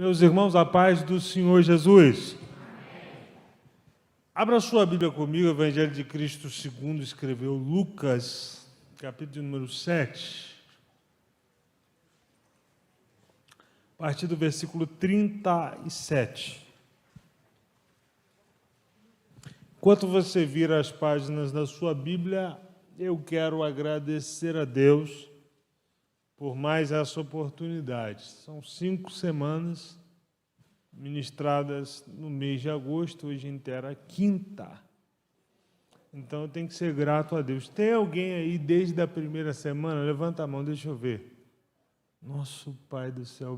Meus irmãos, a paz do Senhor Jesus. Abra sua Bíblia comigo, Evangelho de Cristo segundo escreveu Lucas, capítulo número 7, a partir do versículo 37. Enquanto você vira as páginas da sua Bíblia, eu quero agradecer a Deus por mais essa oportunidade. São 5 semanas ministradas no mês de agosto, hoje inteira a quinta. Então eu tenho que ser grato a Deus. Tem alguém aí desde a primeira semana? Levanta a mão, deixa eu ver. Nosso Pai do céu.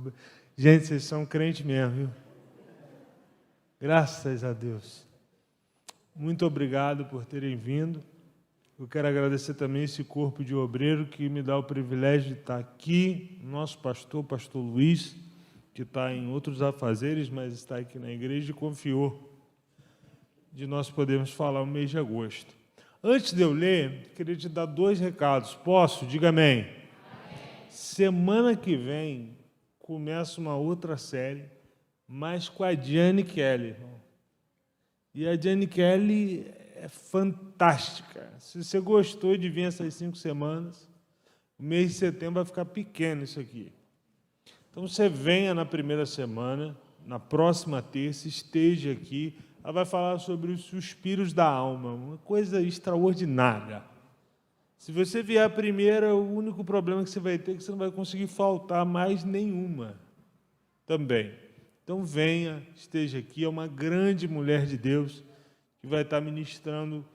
Gente, vocês são crentes mesmo, viu? Graças a Deus. Muito obrigado por terem vindo. Eu quero agradecer também esse corpo de obreiro que me dá o privilégio de estar aqui, nosso pastor Luiz, que está em outros afazeres, mas está aqui na igreja e confiou de nós podermos falar o mês de agosto. Antes de eu ler, queria te dar 2 recados. Posso? Diga amém. Amém. Semana que vem começa uma outra série, mas com a Diane Kelly. E a Diane Kelly é fantástica. Se você gostou de vir essas 5 semanas, o mês de setembro vai ficar pequeno isso aqui. Então você venha na primeira semana, na próxima terça, esteja aqui. Ela vai falar sobre os suspiros da alma, uma coisa extraordinária. Se você vier a primeira, o único problema que você vai ter é que você não vai conseguir faltar mais nenhuma também. Então venha, esteja aqui, é uma grande mulher de Deus que vai estar ministrando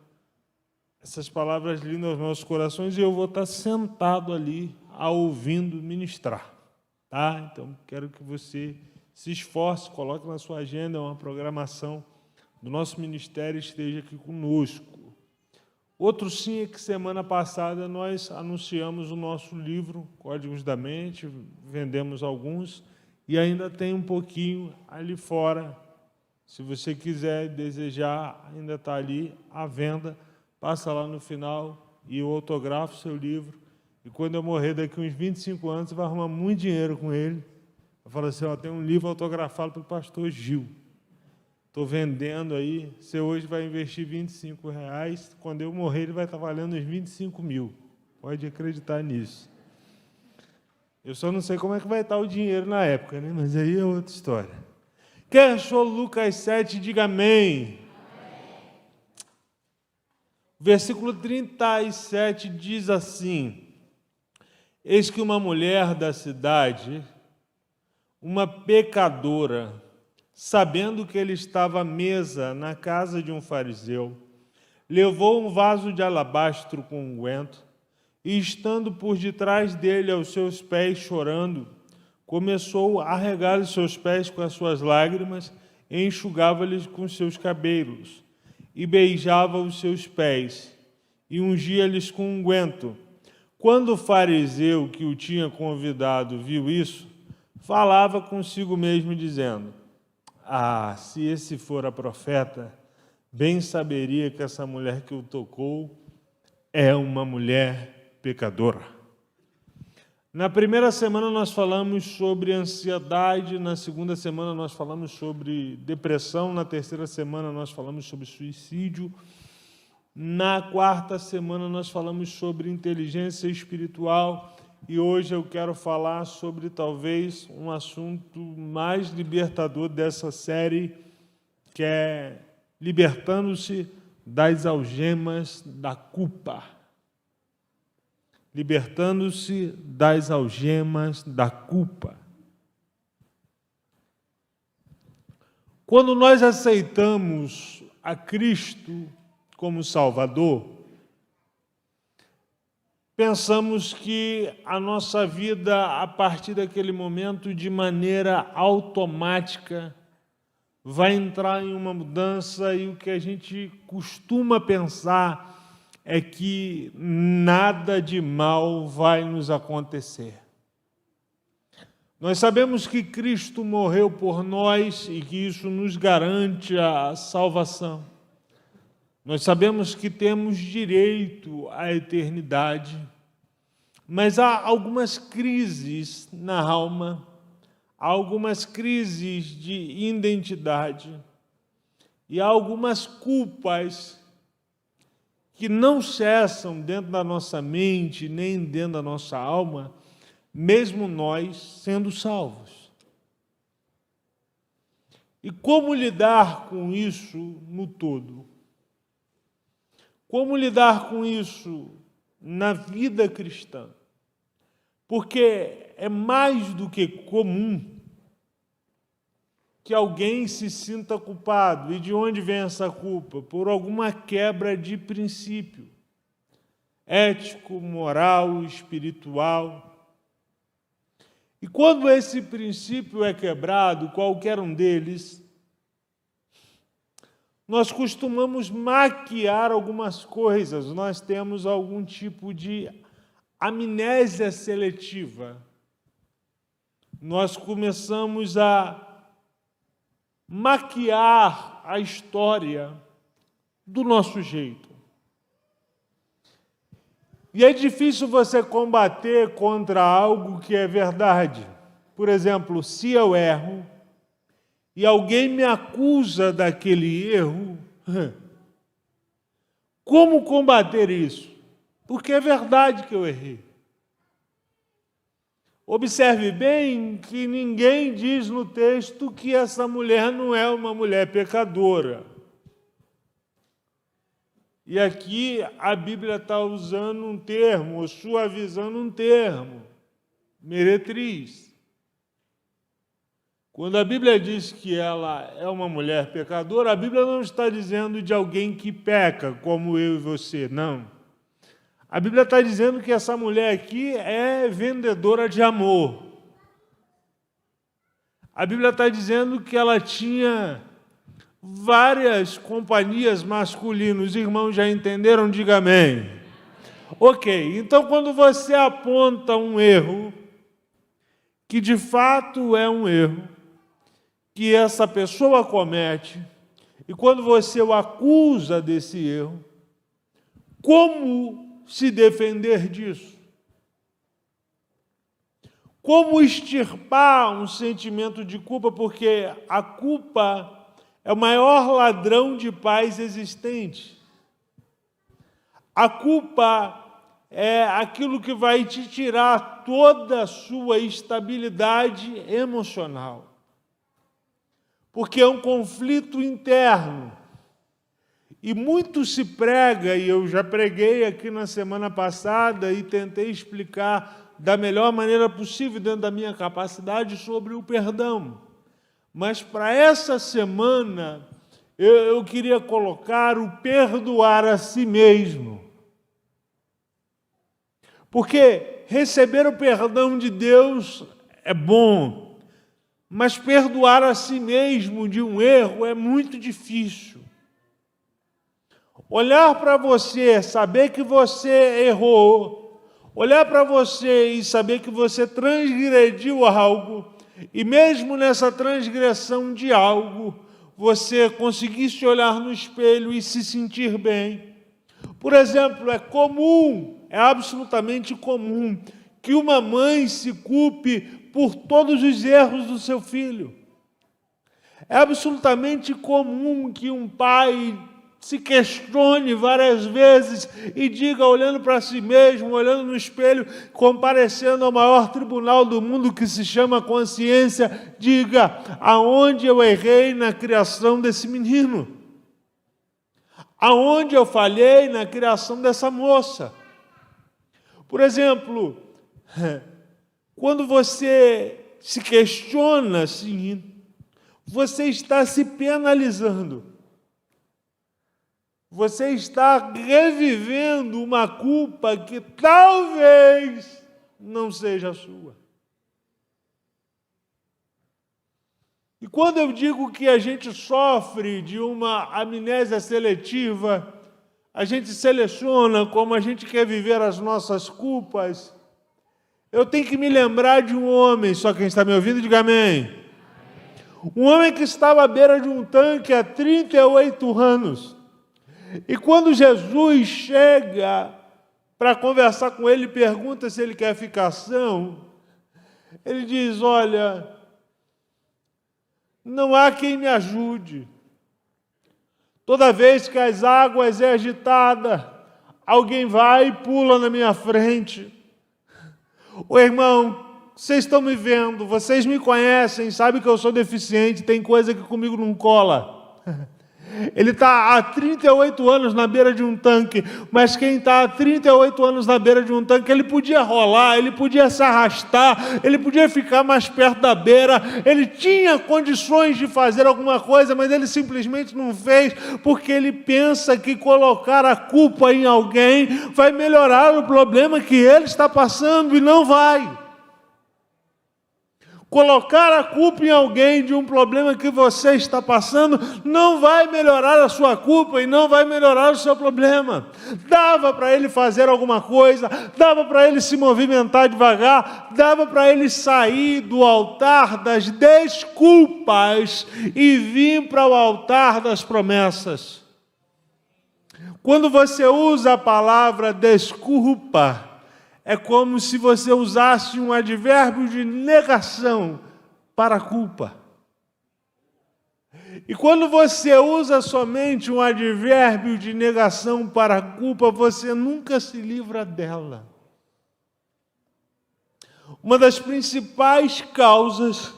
essas palavras lindas aos nossos corações e eu vou estar sentado ali, a ouvindo ministrar. Tá? Então, quero que você se esforce, coloque na sua agenda uma programação do nosso ministério e esteja aqui conosco. Outro sim é que semana passada nós anunciamos o nosso livro, Códigos da Mente, vendemos alguns, e ainda tem um pouquinho ali fora. Se você quiser, desejar, ainda está ali à venda, passa lá no final e eu autografo o seu livro. E quando eu morrer daqui uns 25 anos, você vai arrumar muito dinheiro com ele. Eu falo assim, tem um livro autografado pelo pastor Gil. Estou vendendo aí, você hoje vai investir R$25, quando eu morrer ele vai estar valendo uns 25 mil. Pode acreditar nisso. Eu só não sei como é que vai estar o dinheiro na época, né? Mas aí é outra história. Quem achou Lucas 7, diga amém. Versículo 37 diz assim: eis que uma mulher da cidade, uma pecadora, sabendo que ele estava à mesa na casa de um fariseu, levou um vaso de alabastro com unguento e, estando por detrás dele aos seus pés chorando, começou a regar os seus pés com as suas lágrimas e enxugava-lhes com seus cabelos e beijava os seus pés e ungia-lhes com unguento. Quando o fariseu que o tinha convidado viu isso, falava consigo mesmo, dizendo: se esse fora profeta, bem saberia que essa mulher que o tocou é uma mulher pecadora. Na primeira semana nós falamos sobre ansiedade, na segunda semana nós falamos sobre depressão, na terceira semana nós falamos sobre suicídio, na quarta semana nós falamos sobre inteligência espiritual e hoje eu quero falar sobre talvez um assunto mais libertador dessa série, que é libertando-se das algemas da culpa. Libertando-se das algemas da culpa. Quando nós aceitamos a Cristo como Salvador, pensamos que a nossa vida, a partir daquele momento, de maneira automática, vai entrar em uma mudança e o que a gente costuma pensar é que nada de mal vai nos acontecer. Nós sabemos que Cristo morreu por nós e que isso nos garante a salvação. Nós sabemos que temos direito à eternidade, mas há algumas crises na alma, há algumas crises de identidade e há algumas culpas que não cessam dentro da nossa mente, nem dentro da nossa alma, mesmo nós sendo salvos. E como lidar com isso no todo? Como lidar com isso na vida cristã? Porque é mais do que comum que alguém se sinta culpado. E de onde vem essa culpa? Por alguma quebra de princípio ético, moral, espiritual. E quando esse princípio é quebrado, qualquer um deles, nós costumamos maquiar algumas coisas, nós temos algum tipo de amnésia seletiva. Nós começamos a maquiar a história do nosso jeito. E é difícil você combater contra algo que é verdade. Por exemplo, se eu erro e alguém me acusa daquele erro, como combater isso? Porque é verdade que eu errei. Observe bem que ninguém diz no texto que essa mulher não é uma mulher pecadora. E aqui a Bíblia está usando um termo, ou suavizando um termo, meretriz. Quando a Bíblia diz que ela é uma mulher pecadora, a Bíblia não está dizendo de alguém que peca, como eu e você, não. A Bíblia está dizendo que essa mulher aqui é vendedora de amor. A Bíblia está dizendo que ela tinha várias companhias masculinas. Os irmãos já entenderam? Diga amém. Ok, então quando você aponta um erro, que de fato é um erro, que essa pessoa comete, e quando você o acusa desse erro, como se defender disso? Como extirpar um sentimento de culpa? Porque a culpa é o maior ladrão de paz existente. A culpa é aquilo que vai te tirar toda a sua estabilidade emocional. Porque é um conflito interno. E muito se prega, e eu já preguei aqui na semana passada e tentei explicar da melhor maneira possível, dentro da minha capacidade, sobre o perdão. Mas para essa semana, eu queria colocar o perdoar a si mesmo. Porque receber o perdão de Deus é bom, mas perdoar a si mesmo de um erro é muito difícil. Olhar para você, saber que você errou, olhar para você e saber que você transgrediu algo, e mesmo nessa transgressão de algo, você conseguir se olhar no espelho e se sentir bem. Por exemplo, é comum, é absolutamente comum, que uma mãe se culpe por todos os erros do seu filho. É absolutamente comum que um pai se questione várias vezes e diga, olhando para si mesmo, olhando no espelho, comparecendo ao maior tribunal do mundo que se chama consciência, diga, aonde eu errei na criação desse menino? Aonde eu falhei na criação dessa moça? Por exemplo, quando você se questiona assim, você está se penalizando. Você está revivendo uma culpa que talvez não seja sua. E quando eu digo que a gente sofre de uma amnésia seletiva, a gente seleciona como a gente quer viver as nossas culpas, eu tenho que me lembrar de um homem, só quem está me ouvindo, diga amém. Um homem que estava à beira de um tanque há 38 anos. E quando Jesus chega para conversar com ele, pergunta se ele quer ficar são, ele diz, olha, Não há quem me ajude. Toda vez que as águas é agitada, alguém vai e pula na minha frente. Ô irmão, vocês estão me vendo, vocês me conhecem, sabem que eu sou deficiente, tem coisa que comigo não cola. Ele está há 38 anos na beira de um tanque, mas quem está há 38 anos na beira de um tanque, ele podia rolar, ele podia se arrastar, ele podia ficar mais perto da beira, ele tinha condições de fazer alguma coisa, mas ele simplesmente não fez, porque ele pensa que colocar a culpa em alguém vai melhorar o problema que ele está passando, e não vai. Colocar a culpa em alguém de um problema que você está passando não vai melhorar a sua culpa e não vai melhorar o seu problema. Dava para ele fazer alguma coisa, dava para ele se movimentar devagar, dava para ele sair do altar das desculpas e vir para o altar das promessas. Quando você usa a palavra desculpa, é como se você usasse um advérbio de negação para a culpa. E quando você usa somente um advérbio de negação para a culpa, você nunca se livra dela. Uma das principais causas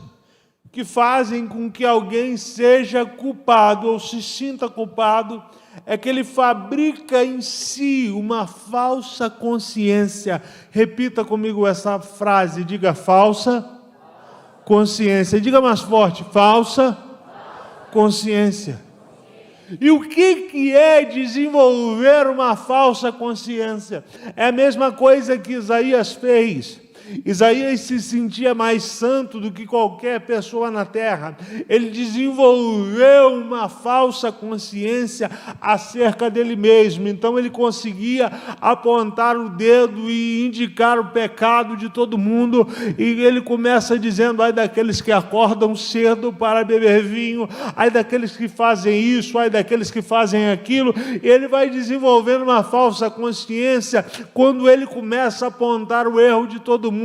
que fazem com que alguém seja culpado ou se sinta culpado é que ele fabrica em si uma falsa consciência. Repita comigo essa frase, diga falsa consciência. Diga mais forte, falsa consciência. E o que é desenvolver uma falsa consciência? É a mesma coisa que Isaías fez. Isaías se sentia mais santo do que qualquer pessoa na terra. Ele desenvolveu uma falsa consciência acerca dele mesmo. Então ele conseguia apontar o dedo e indicar o pecado de todo mundo. E ele começa dizendo: ai daqueles que acordam cedo para beber vinho, ai daqueles que fazem isso, ai daqueles que fazem aquilo. E ele vai desenvolvendo uma falsa consciência quando ele começa a apontar o erro de todo mundo.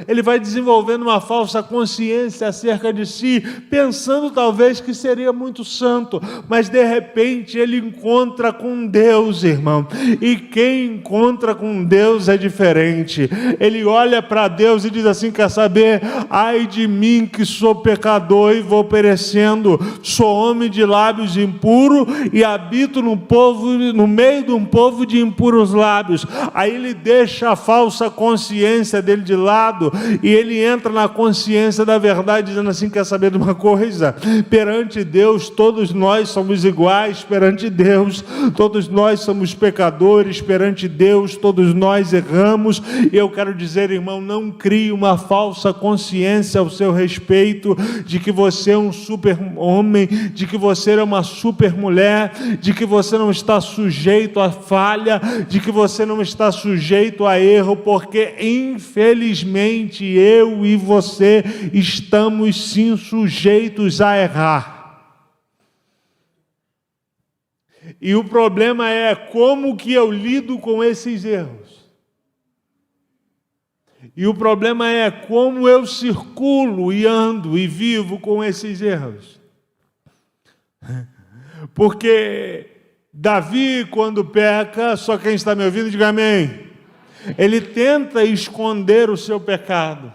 Ele vai desenvolvendo uma falsa consciência acerca de si, pensando talvez que seria muito santo, mas de repente ele encontra com Deus, irmão, e quem encontra com Deus é diferente. Ele olha para Deus e diz assim: quer saber? Ai de mim que sou pecador e vou perecendo, sou homem de lábios impuros e habito no meio de um povo de impuros lábios. Aí ele deixa a falsa consciência dele de lado e ele entra na consciência da verdade, dizendo assim: quer saber de uma coisa? Perante Deus todos nós somos iguais, perante Deus todos nós somos pecadores, perante Deus todos nós erramos. E eu quero dizer, irmão, não crie uma falsa consciência ao seu respeito de que você é um super homem, de que você é uma super mulher, de que você não está sujeito a falha, de que você não está sujeito a erro, porque infelizmente eu e você estamos sim sujeitos a errar. E o problema é como que eu lido com esses erros. E o problema é como eu circulo e ando e vivo com esses erros. Porque Davi, quando peca, só quem está me ouvindo, diga amém. Ele tenta esconder o seu pecado.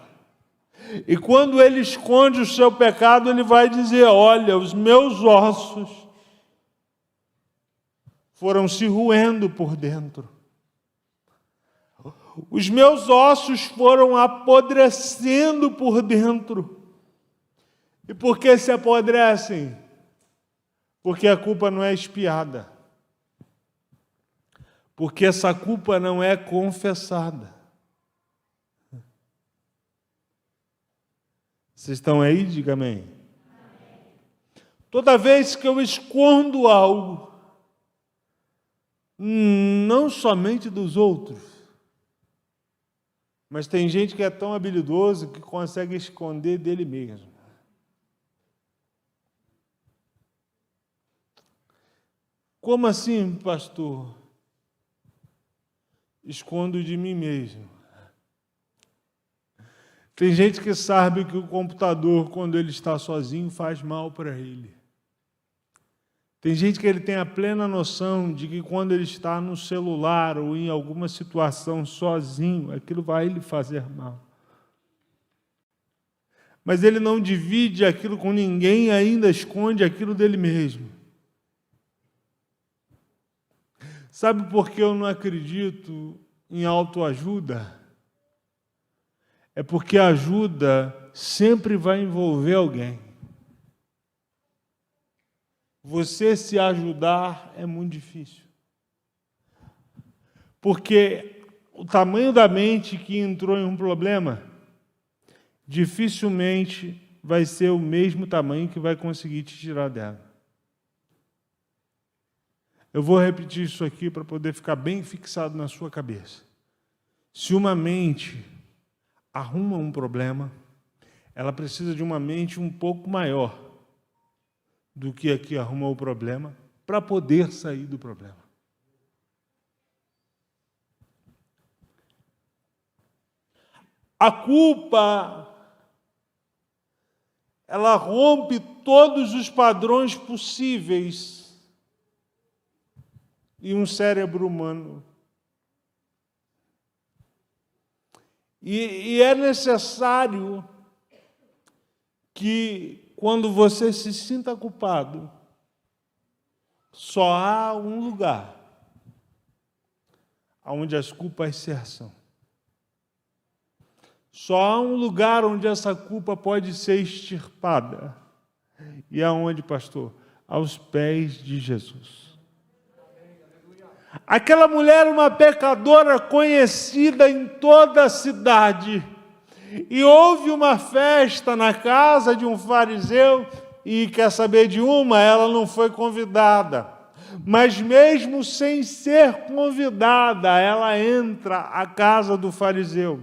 E quando ele esconde o seu pecado, ele vai dizer: olha, os meus ossos foram se roendo por dentro. Os meus ossos foram apodrecendo por dentro. E por que se apodrecem? Porque a culpa não é expiada. Porque essa culpa não é confessada. Vocês estão aí? Diga amém. Toda vez que eu escondo algo, não somente dos outros, mas tem gente que é tão habilidoso que consegue esconder dele mesmo. Como assim, pastor? Escondo de mim mesmo. Tem gente que sabe que o computador, quando ele está sozinho, faz mal para ele. Tem gente que ele tem a plena noção de que quando ele está no celular ou em alguma situação sozinho, aquilo vai lhe fazer mal. Mas ele não divide aquilo com ninguém, ainda esconde aquilo dele mesmo. Sabe por que eu não acredito em autoajuda? É porque a ajuda sempre vai envolver alguém. Você se ajudar é muito difícil. Porque o tamanho da mente que entrou em um problema dificilmente vai ser o mesmo tamanho que vai conseguir te tirar dela. Eu vou repetir isso aqui para poder ficar bem fixado na sua cabeça. Se uma mente arruma um problema, ela precisa de uma mente um pouco maior do que a que arrumou o problema para poder sair do problema. A culpa, ela rompe todos os padrões possíveis em um cérebro humano. E é necessário que, quando você se sinta culpado, só há um lugar onde as culpas cessam. Só há um lugar onde essa culpa pode ser extirpada. E aonde, pastor? Aos pés de Jesus. Aquela mulher era uma pecadora conhecida em toda a cidade. E houve uma festa na casa de um fariseu, e quer saber de uma, ela não foi convidada. Mas mesmo sem ser convidada, ela entra à casa do fariseu.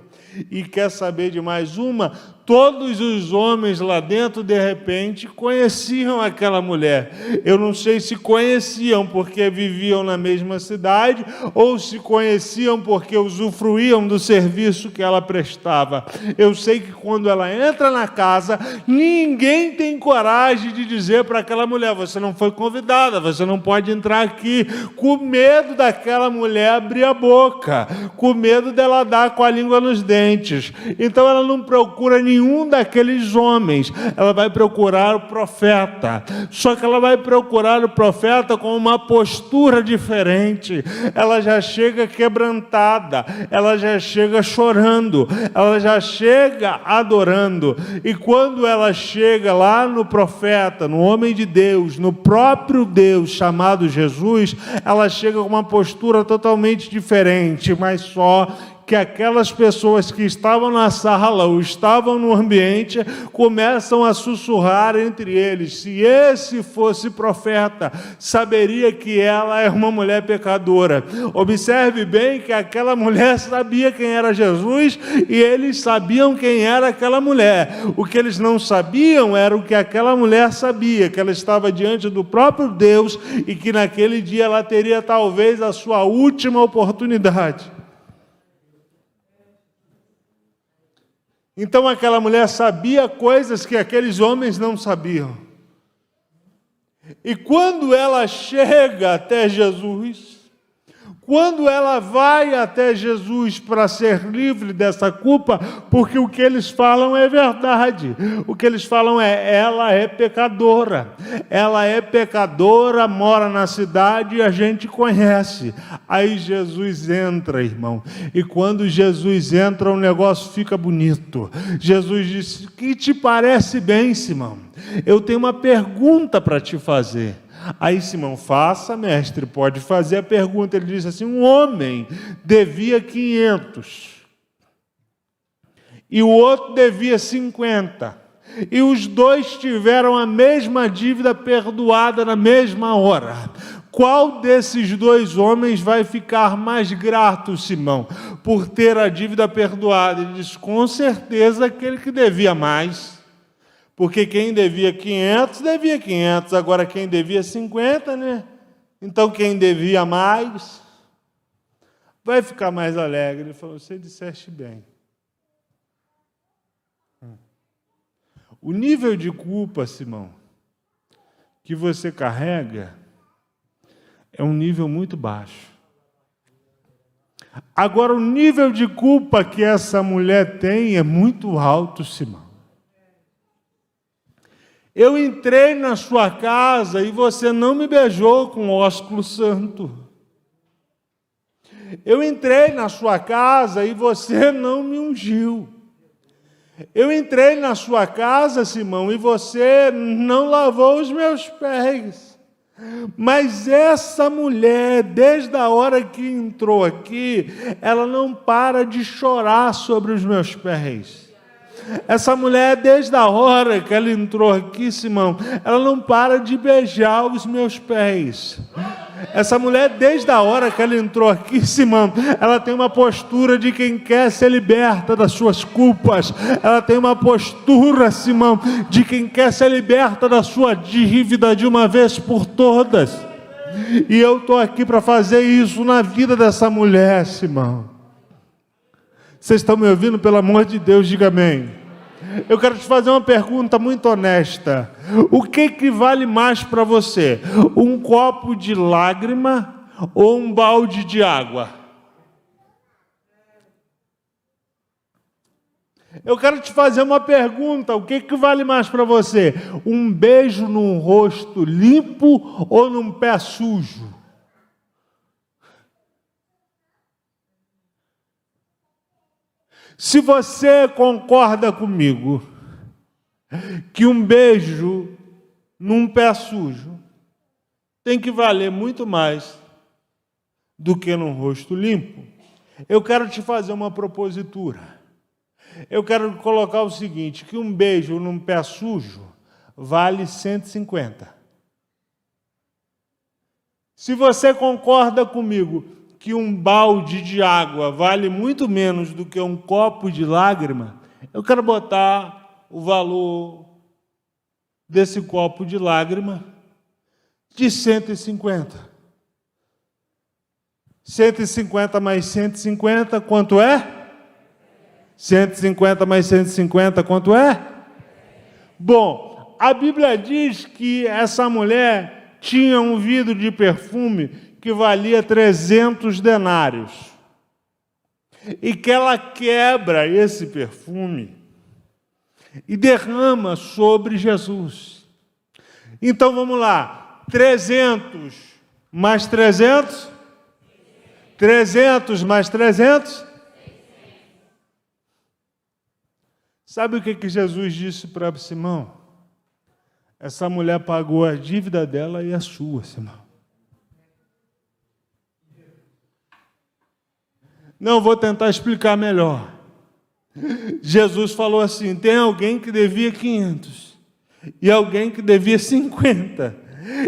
E quer saber de mais uma? Todos os homens lá dentro, de repente, conheciam aquela mulher. Eu não sei se conheciam porque viviam na mesma cidade ou se conheciam porque usufruíam do serviço que ela prestava. Eu sei que quando ela entra na casa, ninguém tem coragem de dizer para aquela mulher: você não foi convidada, você não pode entrar aqui, com medo daquela mulher abrir a boca, com medo dela dar com a língua nos dentes. Então ela não procura nenhum daqueles homens, ela vai procurar o profeta. Só que ela vai procurar o profeta com uma postura diferente. Ela já chega quebrantada, ela já chega chorando, ela já chega adorando. E quando ela chega lá no profeta, no homem de Deus, no próprio Deus chamado Jesus, ela chega com uma postura totalmente diferente, mas só que aquelas pessoas que estavam na sala ou estavam no ambiente começam a sussurrar entre eles: se esse fosse profeta, saberia que ela é uma mulher pecadora. Observe bem que aquela mulher sabia quem era Jesus e eles sabiam quem era aquela mulher. O que eles não sabiam era o que aquela mulher sabia, que ela estava diante do próprio Deus e que naquele dia ela teria talvez a sua última oportunidade. Então aquela mulher sabia coisas que aqueles homens não sabiam. E quando ela chega até Jesus, quando ela vai até Jesus para ser livre dessa culpa, porque o que eles falam é verdade. O que eles falam é: ela é pecadora. Ela é pecadora, mora na cidade e a gente conhece. Aí Jesus entra, irmão. E quando Jesus entra, o negócio fica bonito. Jesus disse: que te parece bem, Simão? Eu tenho uma pergunta para te fazer. Aí Simão: faça, mestre. Pode fazer a pergunta. Ele diz assim: um homem devia 500 e o outro devia 50, e os dois tiveram a mesma dívida perdoada na mesma hora. Qual desses dois homens vai ficar mais grato, Simão, por ter a dívida perdoada? Ele diz: com certeza aquele que devia mais. Porque quem devia 500, devia 500. Agora quem devia 50, né? Então quem devia mais vai ficar mais alegre. Ele falou: você disseste bem. O nível de culpa, Simão, que você carrega é um nível muito baixo. Agora, o nível de culpa que essa mulher tem é muito alto, Simão. Eu entrei na sua casa e você não me beijou com ósculo santo. Eu entrei na sua casa e você não me ungiu. Eu entrei na sua casa, Simão, e você não lavou os meus pés. Mas essa mulher, desde a hora que entrou aqui, ela não para de chorar sobre os meus pés. Essa mulher, desde a hora que ela entrou aqui, Simão, ela não para de beijar os meus pés. Essa mulher, desde a hora que ela entrou aqui, Simão, ela tem uma postura de quem quer ser liberta das suas culpas. Ela tem uma postura, Simão, de quem quer ser liberta da sua dívida de uma vez por todas. E eu estou aqui para fazer isso na vida dessa mulher, Simão. Vocês estão me ouvindo? Pelo amor de Deus, diga amém. Eu quero te fazer uma pergunta muito honesta. O que vale mais para você? Um copo de lágrima ou um balde de água? Eu quero te fazer uma pergunta. O que vale mais para você? Um beijo num rosto limpo ou num pé sujo? Se você concorda comigo que um beijo num pé sujo tem que valer muito mais do que num rosto limpo, eu quero te fazer uma propositura. Eu quero colocar o seguinte, que um beijo num pé sujo vale 150. Se você concorda comigo que um balde de água vale muito menos do que um copo de lágrima, eu quero botar o valor desse copo de lágrima de 150. 150 mais 150, quanto é? 150 mais 150, quanto é? Bom, a Bíblia diz que essa mulher tinha um vidro de perfume que valia 300 denários. E que ela quebra esse perfume e derrama sobre Jesus. Então vamos lá. 300 mais 300? 300 mais 300? Sabe o que Jesus disse para Simão? Essa mulher pagou a dívida dela e a sua, Simão. Não, vou tentar explicar melhor. Jesus falou assim, tem alguém que devia 500 e alguém que devia 50.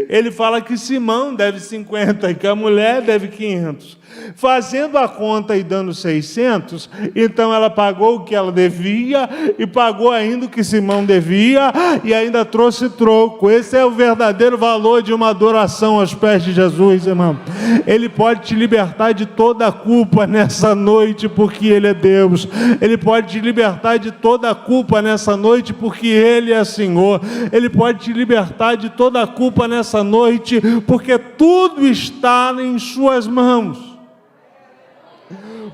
Ele fala que Simão deve 50 e que a mulher deve 500. Fazendo a conta e dando 600, então ela pagou o que ela devia e pagou ainda o que Simão devia e ainda trouxe troco. Esse é o verdadeiro valor de uma adoração aos pés de Jesus, irmão. Ele pode te libertar de toda a culpa nessa noite porque Ele é Deus. Ele pode te libertar de toda a culpa nessa noite porque Ele é Senhor. Ele pode te libertar de toda a culpa nessa noite porque tudo está em suas mãos.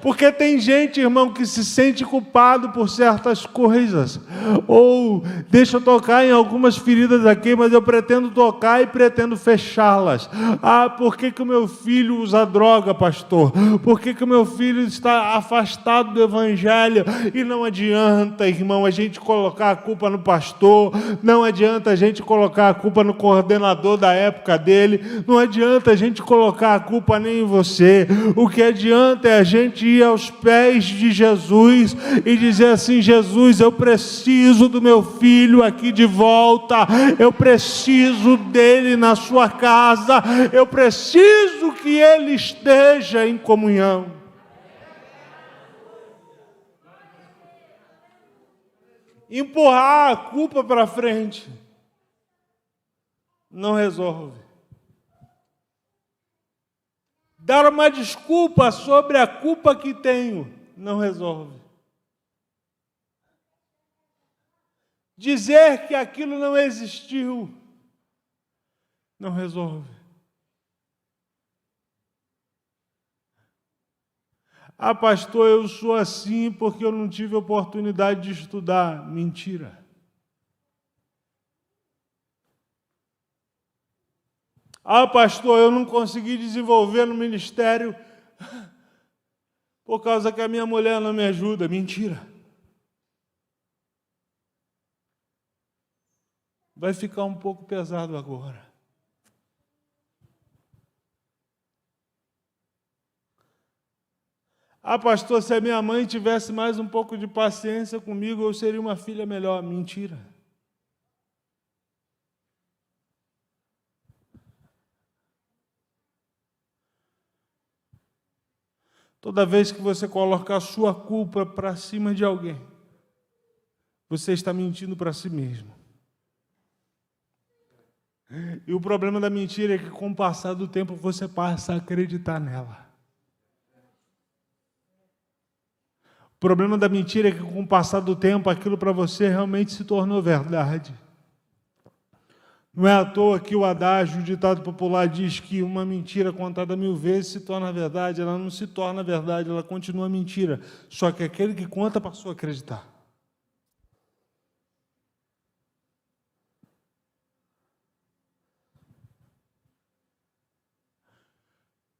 Porque tem gente, irmão, que se sente culpado por certas coisas. Ou, deixa eu tocar em algumas feridas aqui, mas eu pretendo tocar e pretendo fechá-las. Ah, por que o meu filho usa droga, pastor? Por que o meu filho está afastado do evangelho? E não adianta, irmão, a gente colocar a culpa no pastor. Não adianta a gente colocar a culpa no coordenador da época dele. Não adianta a gente colocar a culpa nem em você. O que adianta é a gente ir aos pés de Jesus e dizer assim, Jesus, eu preciso do meu filho aqui de volta, eu preciso dele na sua casa, eu preciso que ele esteja em comunhão. Empurrar a culpa para frente não resolve. Dar uma desculpa sobre a culpa que tenho não resolve. Dizer que aquilo não existiu não resolve. Ah, pastor, eu sou assim porque eu não tive oportunidade de estudar. Mentira. Ah, pastor, eu não consegui desenvolver no ministério por causa que a minha mulher não me ajuda. Mentira. Vai ficar um pouco pesado agora. Ah, pastor, se a minha mãe tivesse mais um pouco de paciência comigo, eu seria uma filha melhor. Mentira. Toda vez que você coloca a sua culpa para cima de alguém, você está mentindo para si mesmo. E o problema da mentira é que, com o passar do tempo, você passa a acreditar nela. O problema da mentira é que, com o passar do tempo, aquilo para você realmente se tornou verdade. Não é à toa que o adágio, o ditado popular, diz que uma mentira contada 1000 vezes se torna verdade. Ela não se torna verdade, ela continua mentira. Só que aquele que conta passou a acreditar.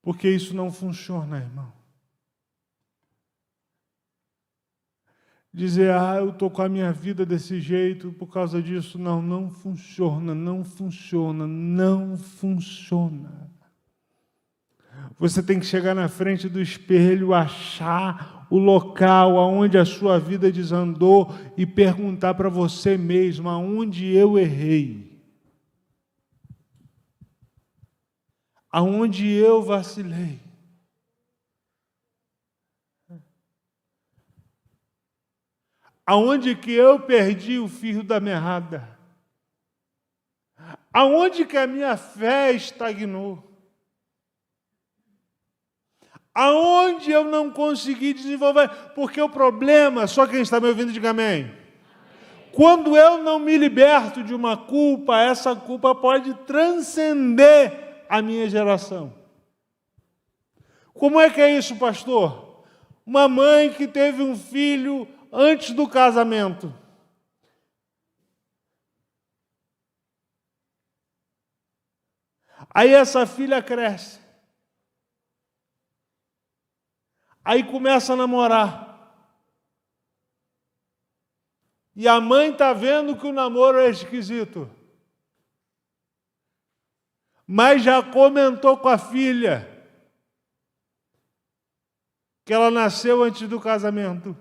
Porque isso não funciona, irmão. Dizer, eu estou com a minha vida desse jeito por causa disso. Não, não funciona, não funciona, não funciona. Você tem que chegar na frente do espelho, achar o local onde a sua vida desandou e perguntar para você mesmo, aonde eu errei? Aonde eu vacilei? Aonde que eu perdi o fio da meada? Aonde que a minha fé estagnou? Aonde eu não consegui desenvolver? Porque o problema, só quem está me ouvindo diga amém. Quando eu não me liberto de uma culpa, essa culpa pode transcender a minha geração. Como é que é isso, pastor? Uma mãe que teve um filho antes do casamento. Aí essa filha cresce. Aí começa a namorar. E a mãe está vendo que o namoro é esquisito. Mas já comentou com a filha que ela nasceu antes do casamento.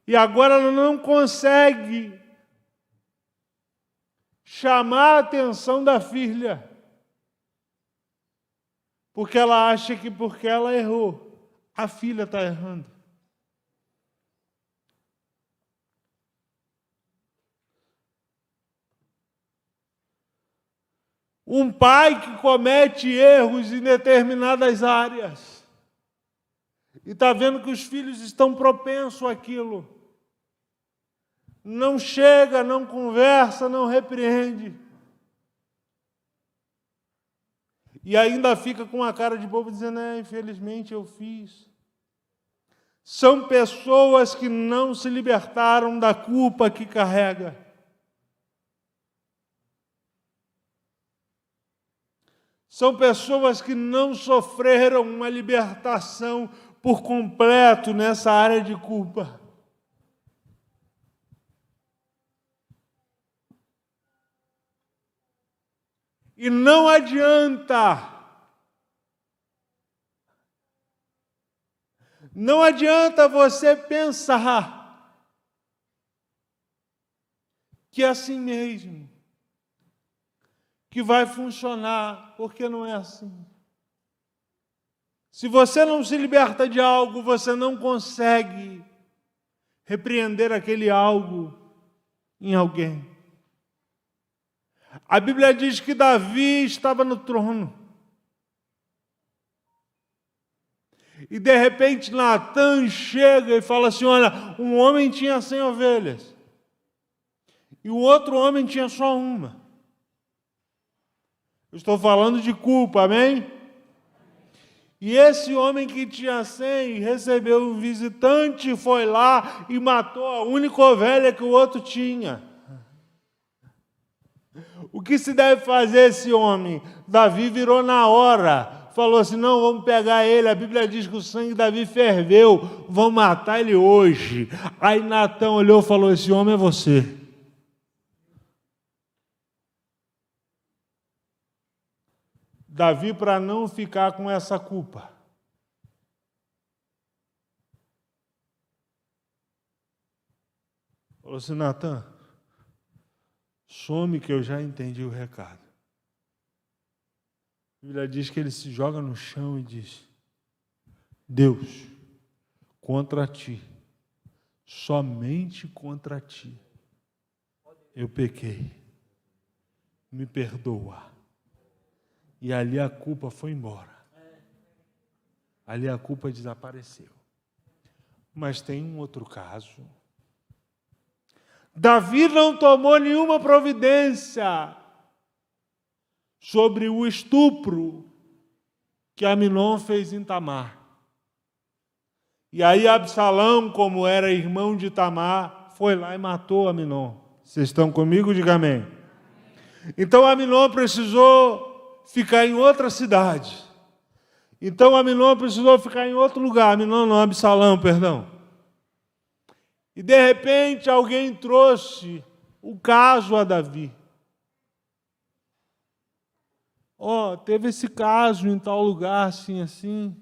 E agora ela não consegue chamar a atenção da filha. Porque ela acha que porque ela errou, a filha está errando. Um pai que comete erros em determinadas áreas e está vendo que os filhos estão propensos àquilo. Não chega, não conversa, não repreende. E ainda fica com a cara de bobo dizendo, infelizmente eu fiz. São pessoas que não se libertaram da culpa que carrega. São pessoas que não sofreram uma libertação por completo nessa área de culpa. E não adianta. Não adianta você pensar que é assim mesmo, que vai funcionar, porque não é assim. Se você não se liberta de algo, você não consegue repreender aquele algo em alguém. A Bíblia diz que Davi estava no trono. E de repente Natã chega e fala assim, olha, um homem tinha 100 ovelhas. e o outro homem tinha só uma. Eu estou falando de culpa, amém? E esse homem que tinha 100 recebeu um visitante, foi lá e matou a única ovelha que o outro tinha. O que se deve fazer esse homem? Davi virou na hora, falou assim, não, vamos pegar ele, a Bíblia diz que o sangue de Davi ferveu, vamos matar ele hoje. Aí Natã olhou e falou, esse homem é você. Davi, para não ficar com essa culpa, falou assim, Natã, some que eu já entendi o recado. A Bíblia diz que ele se joga no chão e diz, Deus, contra ti, somente contra ti, eu pequei, me perdoa. E ali a culpa foi embora. Ali a culpa desapareceu. Mas tem um outro caso. Davi não tomou nenhuma providência sobre o estupro que Aminon fez em Tamar. E aí Absalão, como era irmão de Tamar, foi lá e matou Aminon. Vocês estão comigo? Diga amém. Então Aminon precisou ficar em outra cidade. Então Aminon precisou ficar em outro lugar. Aminon não, Absalão, perdão. E de repente alguém trouxe o caso a Davi. Teve esse caso em tal lugar, assim, assim.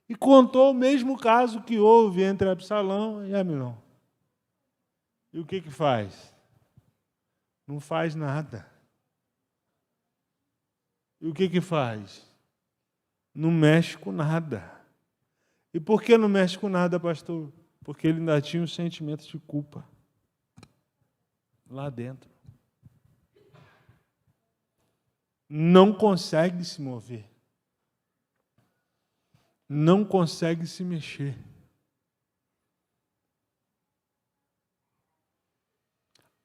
E contou o mesmo caso que houve entre Absalão e Aminon. E o que faz? Não faz nada. E o que faz? Não mexe com nada. E por que não mexe com nada, pastor? Porque ele ainda tinha um sentimento de culpa lá dentro. Não consegue se mover. Não consegue se mexer.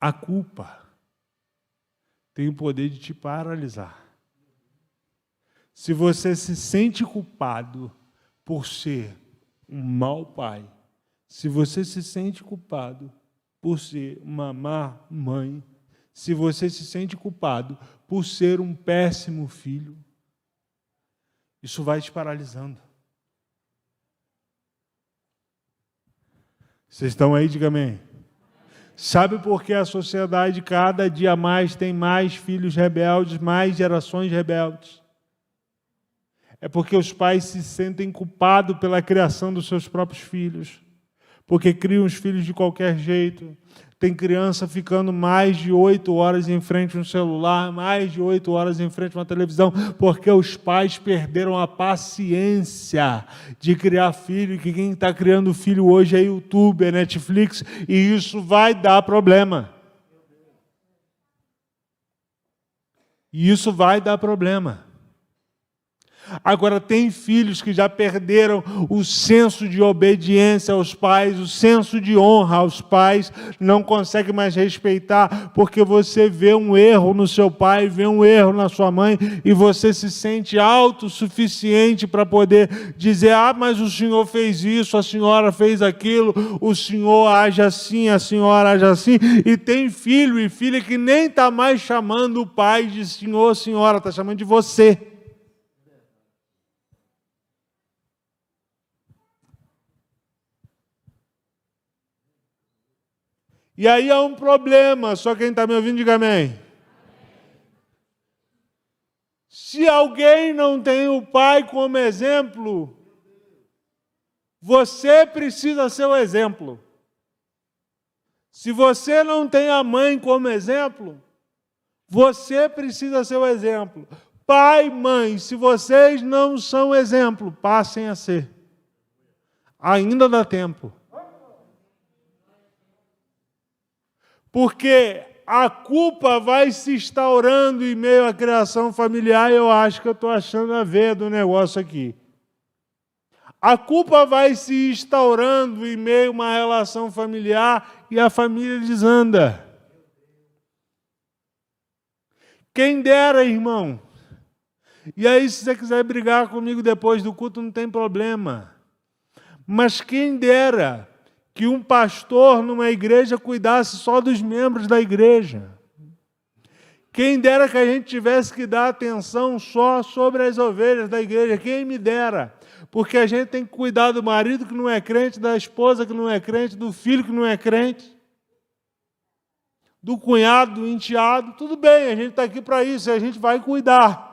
A culpa tem o poder de te paralisar. Se você se sente culpado por ser um mau pai, se você se sente culpado por ser uma má mãe, se você se sente culpado por ser um péssimo filho, isso vai te paralisando. Vocês estão aí? Diga amém. Sabe por que a sociedade cada dia mais tem mais filhos rebeldes, mais gerações rebeldes? É porque os pais se sentem culpados pela criação dos seus próprios filhos, porque criam os filhos de qualquer jeito. Tem criança ficando mais de 8 horas em frente a um celular, mais de 8 horas em frente a uma televisão, porque os pais perderam a paciência de criar filho, e que quem está criando filho hoje é YouTube, é Netflix, e isso vai dar problema. E isso vai dar problema. Agora, tem filhos que já perderam o senso de obediência aos pais, o senso de honra aos pais, não consegue mais respeitar, porque você vê um erro no seu pai, vê um erro na sua mãe, e você se sente autossuficiente para poder dizer, mas o senhor fez isso, a senhora fez aquilo, o senhor age assim, a senhora age assim, e tem filho e filha que nem está mais chamando o pai de senhor, senhora, está chamando de você. E aí há um problema, só quem está me ouvindo, diga amém. Se alguém não tem o pai como exemplo, você precisa ser o exemplo. Se você não tem a mãe como exemplo, você precisa ser o exemplo. Pai, mãe, se vocês não são exemplo, passem a ser. Ainda dá tempo. Porque a culpa vai se instaurando em meio à criação familiar, e eu acho que eu estou achando a ver do negócio aqui. A culpa vai se instaurando em meio a uma relação familiar e a família desanda. Quem dera, irmão. E aí, se você quiser brigar comigo depois do culto, não tem problema. Mas quem dera que um pastor numa igreja cuidasse só dos membros da igreja. Quem dera que a gente tivesse que dar atenção só sobre as ovelhas da igreja. Quem me dera. Porque a gente tem que cuidar do marido que não é crente, da esposa que não é crente, do filho que não é crente, do cunhado, do enteado. Tudo bem, a gente está aqui para isso, a gente vai cuidar.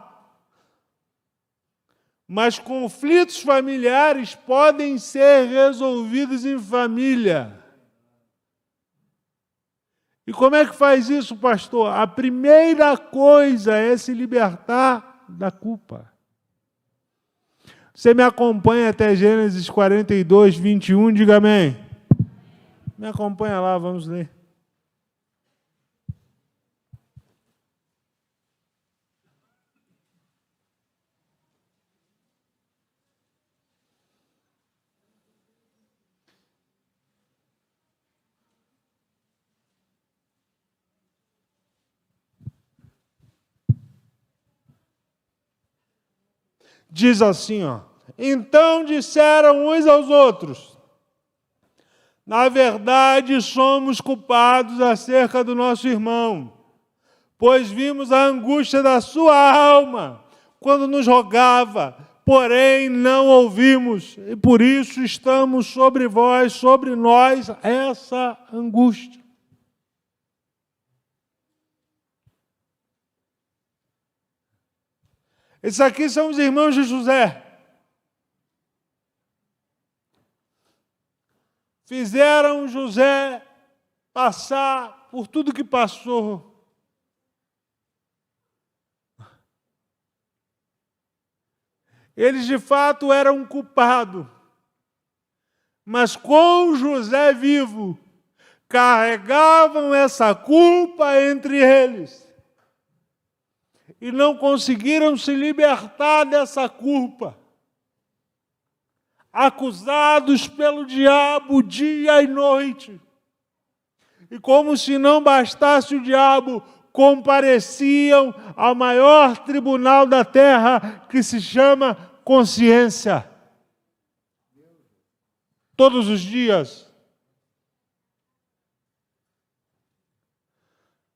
Mas conflitos familiares podem ser resolvidos em família. E como é que faz isso, pastor? A primeira coisa é se libertar da culpa. Você me acompanha até Gênesis 42, 21, diga amém. Me acompanha lá, vamos ler. Diz assim, ó. Então disseram uns aos outros: na verdade somos culpados acerca do nosso irmão, pois vimos a angústia da sua alma quando nos rogava, porém não ouvimos, e por isso estamos sobre vós, sobre nós, essa angústia. Esses aqui são os irmãos de José. Fizeram José passar por tudo que passou. Eles de fato eram culpados. Mas com José vivo, carregavam essa culpa entre eles. E não conseguiram se libertar dessa culpa. Acusados pelo diabo dia e noite. E como se não bastasse o diabo, compareciam ao maior tribunal da terra, que se chama consciência. Todos os dias.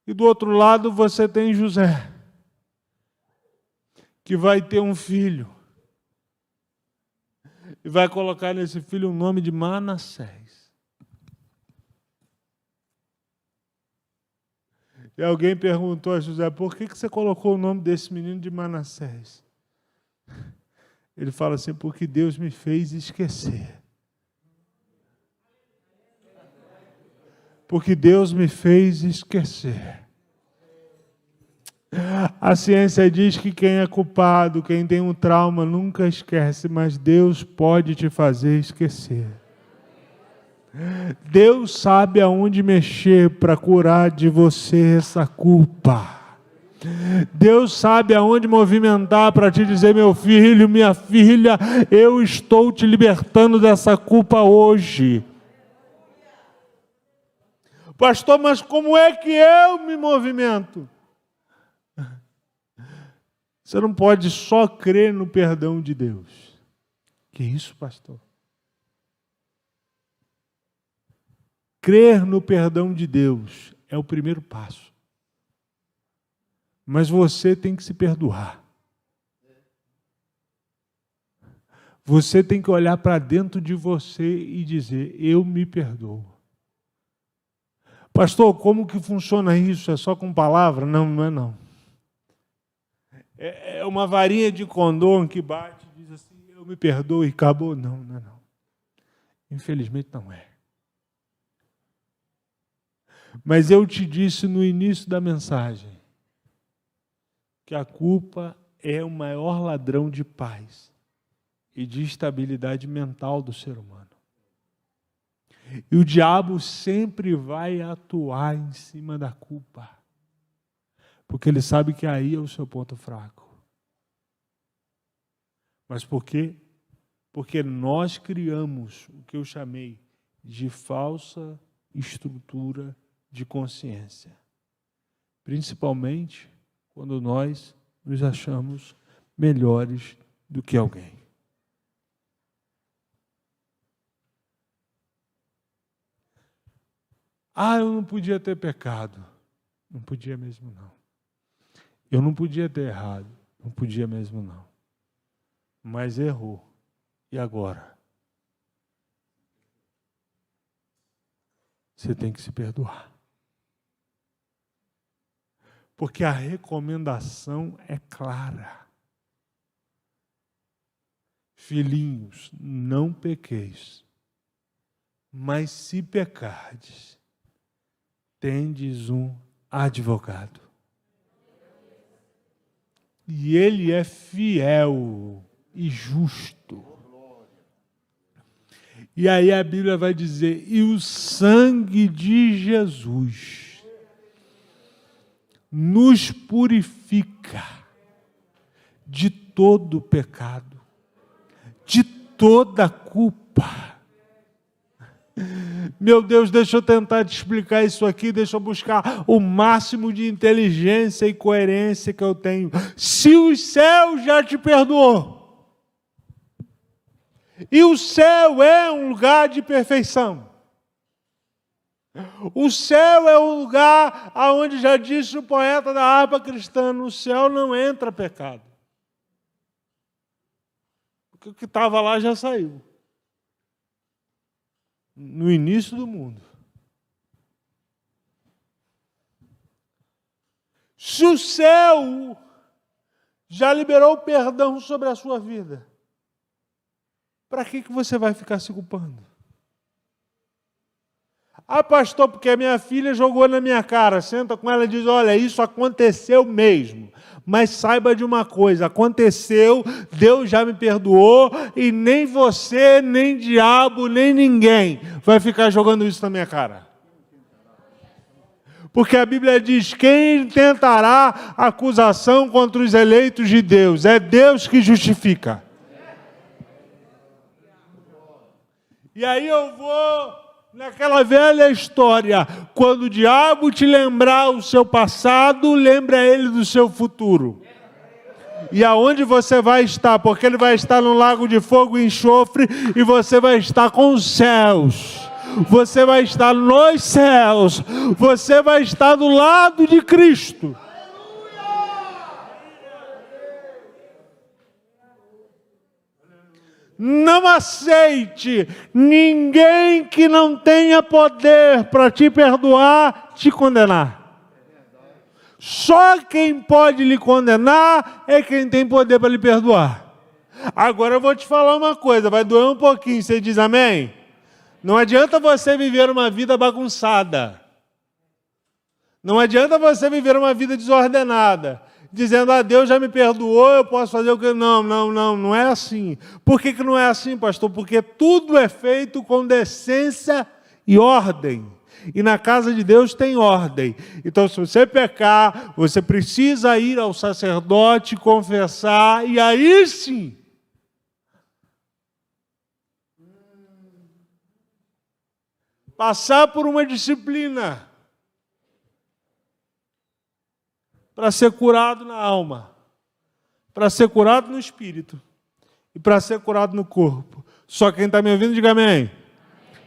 E do outro lado você tem José, que vai ter um filho. E vai colocar nesse filho o nome de Manassés. E alguém perguntou a José: por que você colocou o nome desse menino de Manassés? Ele fala assim: porque Deus me fez esquecer. Porque Deus me fez esquecer. A ciência diz que quem é culpado, quem tem um trauma, nunca esquece, mas Deus pode te fazer esquecer. Deus sabe aonde mexer para curar de você essa culpa. Deus sabe aonde movimentar para te dizer: meu filho, minha filha, eu estou te libertando dessa culpa hoje. Pastor, mas como é que eu me movimento? Você não pode só crer no perdão de Deus. Que isso, pastor? Crer no perdão de Deus é o primeiro passo. Mas você tem que se perdoar. Você tem que olhar para dentro de você e dizer: eu me perdoo. Pastor, como que funciona isso? É só com palavra? Não, não é não. É uma varinha de condom que bate e diz assim: eu me perdoo e acabou. Não, não é não. Infelizmente não é. Mas eu te disse no início da mensagem que a culpa é o maior ladrão de paz e de estabilidade mental do ser humano. E o diabo sempre vai atuar em cima da culpa. Porque ele sabe que aí é o seu ponto fraco. Mas por quê? Porque nós criamos o que eu chamei de falsa estrutura de consciência. Principalmente quando nós nos achamos melhores do que alguém. Eu não podia ter pecado. Não podia mesmo, não. Eu não podia ter errado. Não podia mesmo, não. Mas errou. E agora? Você tem que se perdoar. Porque a recomendação é clara. Filhinhos, não pequeis, mas se pecardes, tendes um advogado. E ele é fiel e justo. E aí a Bíblia vai dizer, e o sangue de Jesus nos purifica de todo pecado, de toda culpa. Meu Deus, deixa eu tentar te explicar isso aqui, deixa eu buscar o máximo de inteligência e coerência que eu tenho. Se o céu já te perdoou, e o céu é um lugar de perfeição, o céu é um lugar onde, já disse o poeta da harpa cristã, no céu não entra pecado. Porque o que estava lá já saiu. No início do mundo. Se o céu já liberou perdão sobre a sua vida, para que você vai ficar se culpando? Pastor, porque a minha filha jogou na minha cara. Senta com ela e diz, olha, isso aconteceu mesmo. Mas saiba de uma coisa, aconteceu, Deus já me perdoou, e nem você, nem diabo, nem ninguém vai ficar jogando isso na minha cara. Porque a Bíblia diz, quem tentará acusação contra os eleitos de Deus? É Deus que justifica. E aí eu vou naquela velha história, quando o diabo te lembrar o seu passado, lembra ele do seu futuro. E aonde você vai estar? Porque ele vai estar no lago de fogo e enxofre, e você vai estar com os céus. Você vai estar nos céus. Você vai estar do lado de Cristo. Não aceite ninguém que não tenha poder para te perdoar, te condenar. Só quem pode lhe condenar é quem tem poder para lhe perdoar. Agora eu vou te falar uma coisa, vai doer um pouquinho, você diz amém? Não adianta você viver uma vida bagunçada. Não adianta você viver uma vida desordenada, dizendo, Deus já me perdoou, eu posso fazer o que... Não é assim. Por que não é assim, pastor? Porque tudo é feito com decência e ordem. E na casa de Deus tem ordem. Então, se você pecar, você precisa ir ao sacerdote, confessar, e aí sim, passar por uma disciplina para ser curado na alma, para ser curado no espírito e para ser curado no corpo. Só quem está me ouvindo, diga amém.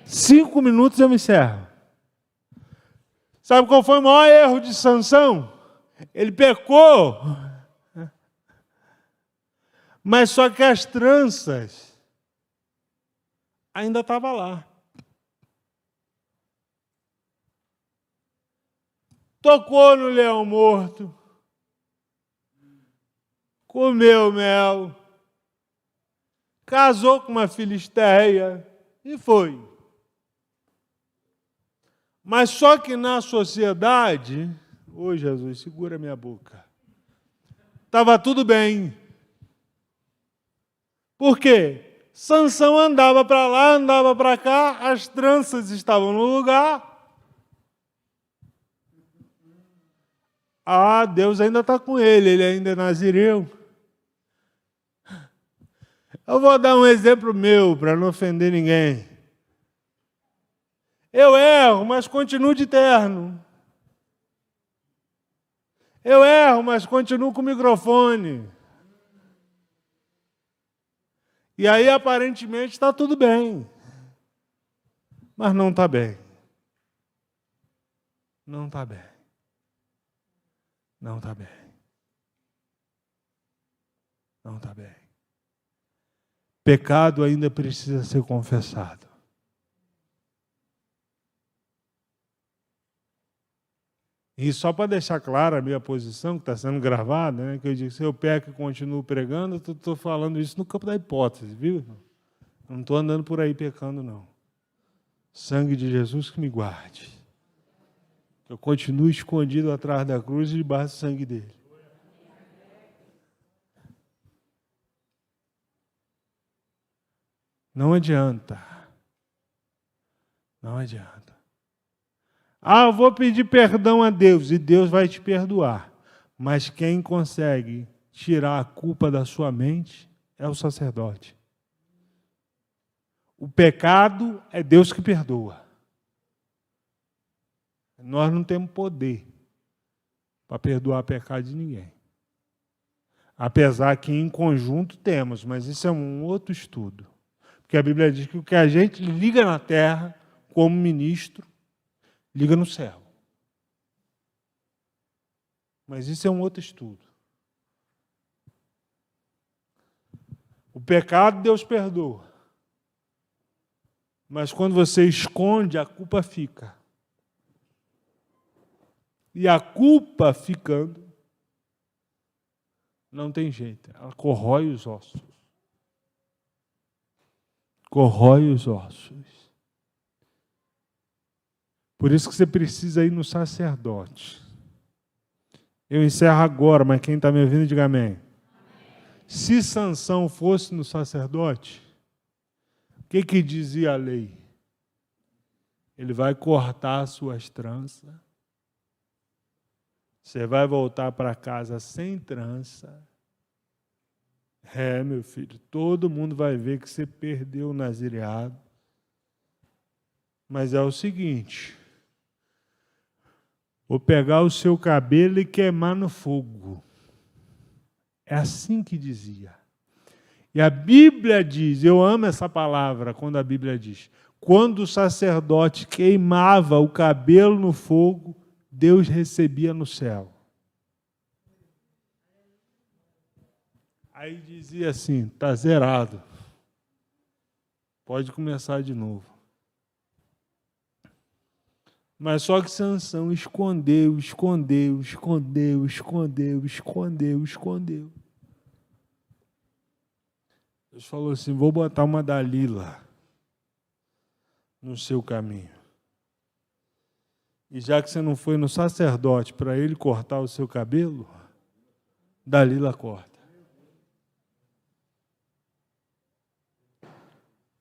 5 minutos eu me encerro. Sabe qual foi o maior erro de Sansão? Ele pecou, mas só que as tranças ainda estavam lá. Tocou no leão morto, comeu mel, casou com uma filisteia e foi. Mas só que na sociedade, Jesus, segura minha boca, estava tudo bem. Por quê? Sansão andava para lá, andava para cá, as tranças estavam no lugar. Deus ainda está com ele ainda é nazireu. Eu vou dar um exemplo meu, para não ofender ninguém. Eu erro, mas continuo de terno. Eu erro, mas continuo com o microfone. E aí, aparentemente, está tudo bem. Mas não está bem. Não está bem. Não está bem. Não está bem. Pecado ainda precisa ser confessado. E só para deixar clara a minha posição, que está sendo gravada, né, que eu digo, se eu peco e continuo pregando, eu estou falando isso no campo da hipótese, viu? Não estou andando por aí pecando, não. Sangue de Jesus que me guarde. Eu continuo escondido atrás da cruz e debaixo do sangue dele. Não adianta. Não adianta. Ah, eu vou pedir perdão a Deus e Deus vai te perdoar. Mas quem consegue tirar a culpa da sua mente é o sacerdote. O pecado é Deus que perdoa. Nós não temos poder para perdoar pecado de ninguém. Apesar que em conjunto temos, mas isso é um outro estudo. Porque a Bíblia diz que o que a gente liga na terra, como ministro, liga no céu. Mas isso é um outro estudo. O pecado Deus perdoa. Mas quando você esconde, a culpa fica. E a culpa ficando, não tem jeito. Ela corrói os ossos. Corrói os ossos. Por isso que você precisa ir no sacerdote. Eu encerro agora, mas quem está me ouvindo, diga amém. Se Sansão fosse no sacerdote, o que dizia a lei? Ele vai cortar as suas tranças. Você vai voltar para casa sem trança. Meu filho, todo mundo vai ver que você perdeu o nazireado. Mas é o seguinte, vou pegar o seu cabelo e queimar no fogo. É assim que dizia. E a Bíblia diz, eu amo essa palavra quando a Bíblia diz, quando o sacerdote queimava o cabelo no fogo, Deus recebia no céu. Aí dizia assim, está zerado. Pode começar de novo. Mas só que Sansão escondeu. Deus falou assim, vou botar uma Dalila no seu caminho. E já que você não foi no sacerdote para ele cortar o seu cabelo, Dalila corta.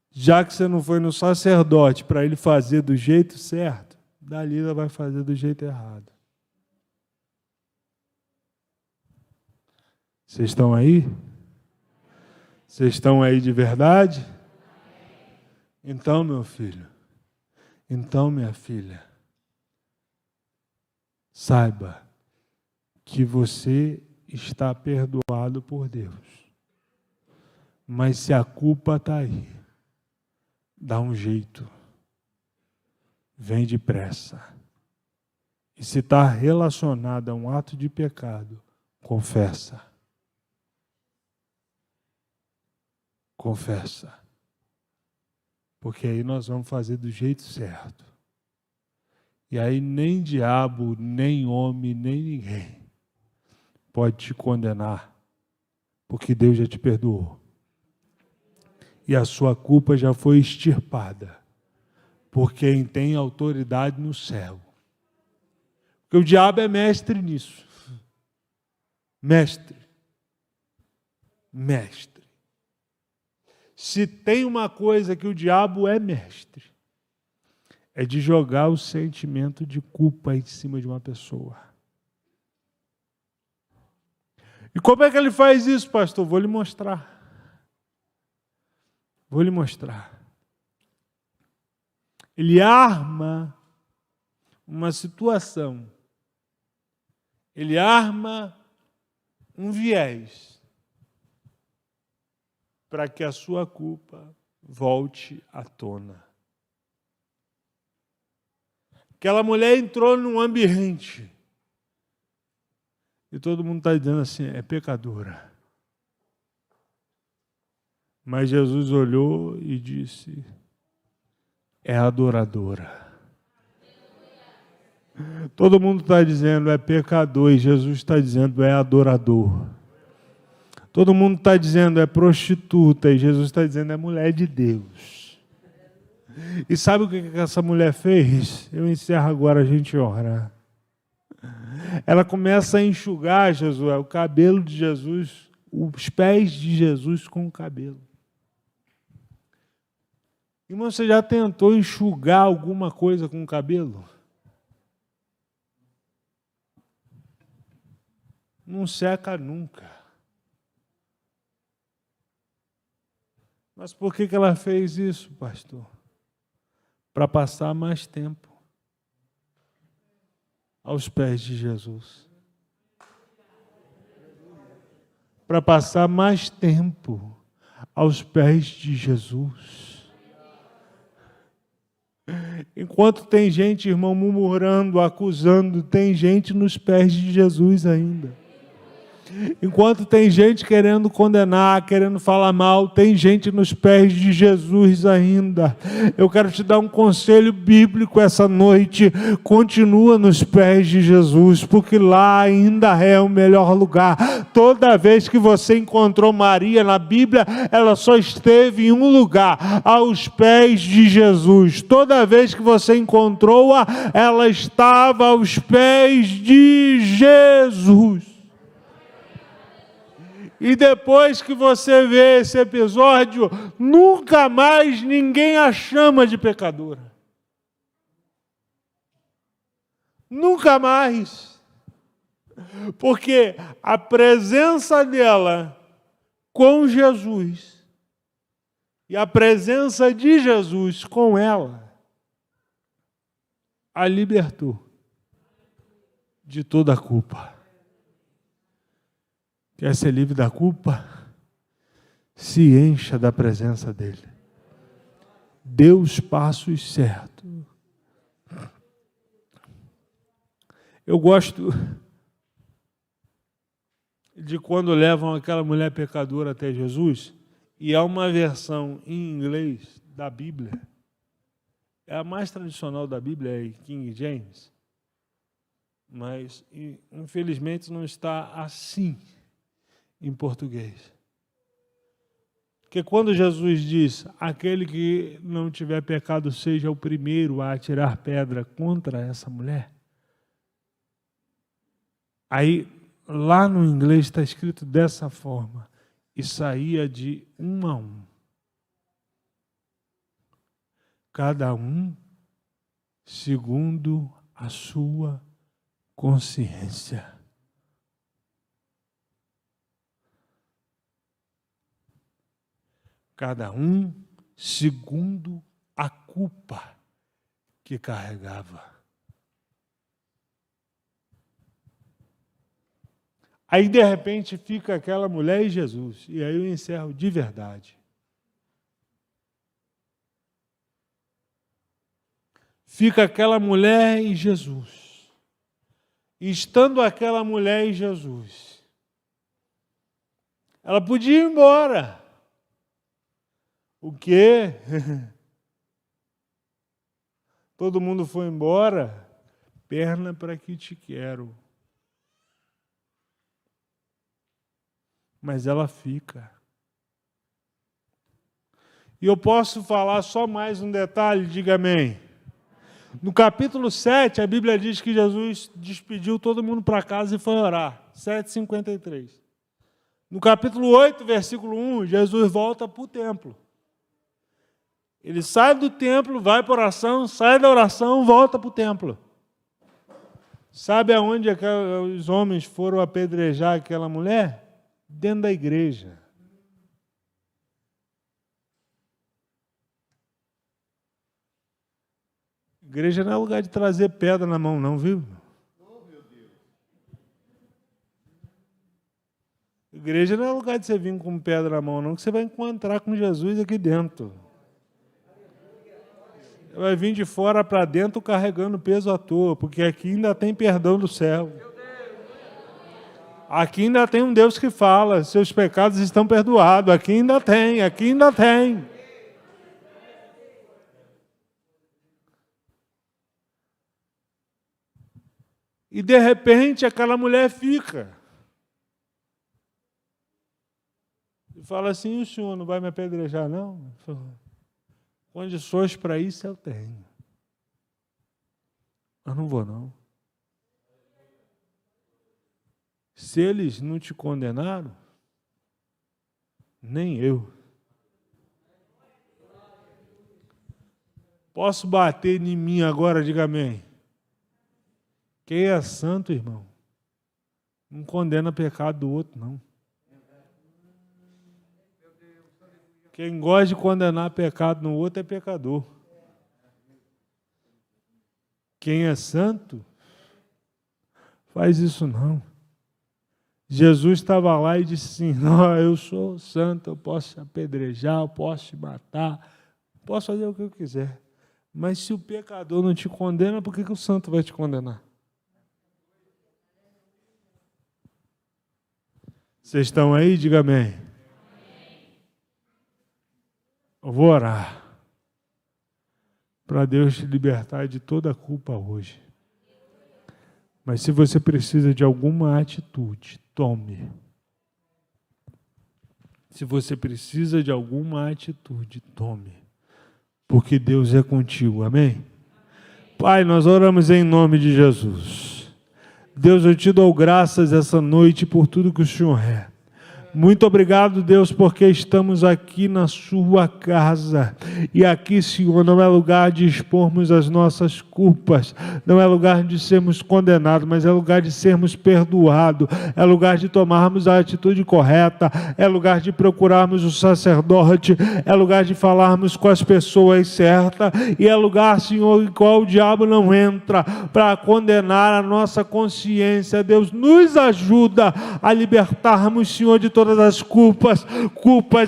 Já que você não foi no sacerdote para ele fazer do jeito certo, Dalila vai fazer do jeito errado. Vocês estão aí? Vocês estão aí de verdade? Então, meu filho, então, minha filha, saiba que você está perdoado por Deus. Mas se a culpa está aí, dá um jeito. Vem depressa. E se está relacionado a um ato de pecado, confessa. Confessa. Porque aí nós vamos fazer do jeito certo. E aí nem diabo, nem homem, nem ninguém pode te condenar, porque Deus já te perdoou. E a sua culpa já foi extirpada por quem tem autoridade no céu. Porque o diabo é mestre nisso. Mestre. Mestre. Se tem uma coisa que o diabo é mestre, é de jogar o sentimento de culpa em cima de uma pessoa. E como é que ele faz isso, pastor? Vou lhe mostrar. Vou lhe mostrar. Ele arma uma situação Ele arma um viés para que a sua culpa volte à tona. Aquela mulher entrou num ambiente e todo mundo está dizendo assim, é pecadora. Mas Jesus olhou e disse, é adoradora. Todo mundo está dizendo é pecador e Jesus está dizendo é adorador. Todo mundo está dizendo é prostituta e Jesus está dizendo é mulher de Deus. E sabe o que essa mulher fez? Eu encerro agora, a gente ora. Ela começa a enxugar Jesus, o cabelo de Jesus, os pés de Jesus com o cabelo. Irmão, você já tentou enxugar alguma coisa com o cabelo? Não seca nunca. Mas por que ela fez isso, pastor? Para passar mais tempo aos pés de Jesus. Para passar mais tempo aos pés de Jesus. Enquanto tem gente, irmão, murmurando, acusando, tem gente nos pés de Jesus ainda. Enquanto tem gente querendo condenar, querendo falar mal, tem gente nos pés de Jesus ainda. Eu quero te dar um conselho bíblico essa noite. Continua nos pés de Jesus, porque lá ainda é o melhor lugar. Toda vez que você encontrou Maria na Bíblia, ela só esteve em um lugar, aos pés de Jesus. Toda vez que você encontrou-a, ela estava aos pés de Jesus. E depois que você vê esse episódio, nunca mais ninguém a chama de pecadora. Nunca mais. Porque a presença dela com Jesus e a presença de Jesus com ela a libertou de toda a culpa. Quer ser livre da culpa? Se encha da presença dele. Dê os passos certos. Eu gosto de quando levam aquela mulher pecadora até Jesus, e há uma versão em inglês da Bíblia, é a mais tradicional da Bíblia, é King James, mas infelizmente não está assim em português. Porque quando Jesus diz, aquele que não tiver pecado seja o primeiro a atirar pedra contra essa mulher, aí lá no inglês está escrito dessa forma, e saía de um a um. Cada um segundo a sua consciência. Cada um segundo a culpa que carregava. Aí, de repente, fica aquela mulher e Jesus. E aí eu encerro de verdade. Fica aquela mulher e Jesus. E estando aquela mulher e Jesus, ela podia ir embora. O quê? Todo mundo foi embora? Perna para que te quero. Mas ela fica. E eu posso falar só mais um detalhe, diga amém. No capítulo 7, a Bíblia diz que Jesus despediu todo mundo para casa e foi orar. 7:53. No capítulo 8, versículo 1, Jesus volta para o templo. Ele sai do templo, vai para a oração, sai da oração, volta para o templo. Sabe aonde os homens foram apedrejar aquela mulher? Dentro da igreja. Igreja não é lugar de trazer pedra na mão, não, viu? Igreja não é lugar de você vir com pedra na mão, não, que você vai encontrar com Jesus aqui dentro. Você vai vir de fora para dentro carregando peso à toa, porque aqui ainda tem perdão do céu. Aqui ainda tem um Deus que fala, seus pecados estão perdoados. Aqui ainda tem, aqui ainda tem. E de repente aquela mulher fica. E fala assim, o senhor não vai me apedrejar, não? Condições para isso eu tenho. Eu não vou, não. Se eles não te condenaram, nem eu. Posso bater em mim agora, diga amém. Quem é santo, irmão, não condena pecado do outro, não. Quem gosta de condenar pecado no outro é pecador. Quem é santo, faz isso não. Jesus estava lá e disse assim, não, eu sou santo, eu posso te apedrejar, eu posso te matar, posso fazer o que eu quiser. Mas se o pecador não te condena, por que o santo vai te condenar? Vocês estão aí? Diga amém. Eu vou orar para Deus te libertar de toda a culpa hoje. Mas se você precisa de alguma atitude, tome. Se você precisa de alguma atitude, tome. Porque Deus é contigo, amém? Pai, nós oramos em nome de Jesus. Deus, eu te dou graças essa noite por tudo que o Senhor é. Muito obrigado, Deus, porque estamos aqui na sua casa. E aqui, Senhor, não é lugar de expormos as nossas culpas, não é lugar de sermos condenados, mas é lugar de sermos perdoados, é lugar de tomarmos a atitude correta, é lugar de procurarmos o sacerdote, é lugar de falarmos com as pessoas certas, e é lugar, Senhor, em qual o diabo não entra para condenar a nossa consciência. Deus, nos ajuda a libertarmos, Senhor, de todas as culpas,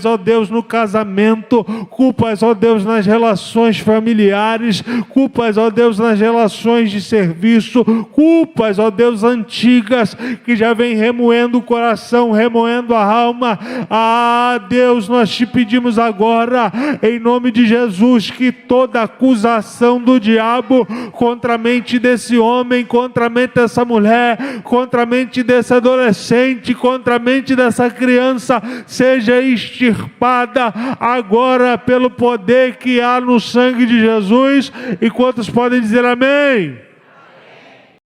ó Deus, no casamento, culpas, ó Deus, nas relações familiares, culpas, ó Deus, nas relações de serviço, culpas, ó Deus, antigas, que já vem remoendo o coração, remoendo a alma. Ah, Deus, nós te pedimos agora, em nome de Jesus, que toda acusação do diabo contra a mente desse homem, contra a mente dessa mulher, contra a mente desse adolescente, contra a mente dessa criança, seja extirpada agora pelo poder que há no sangue de Jesus. E quantos podem dizer amém?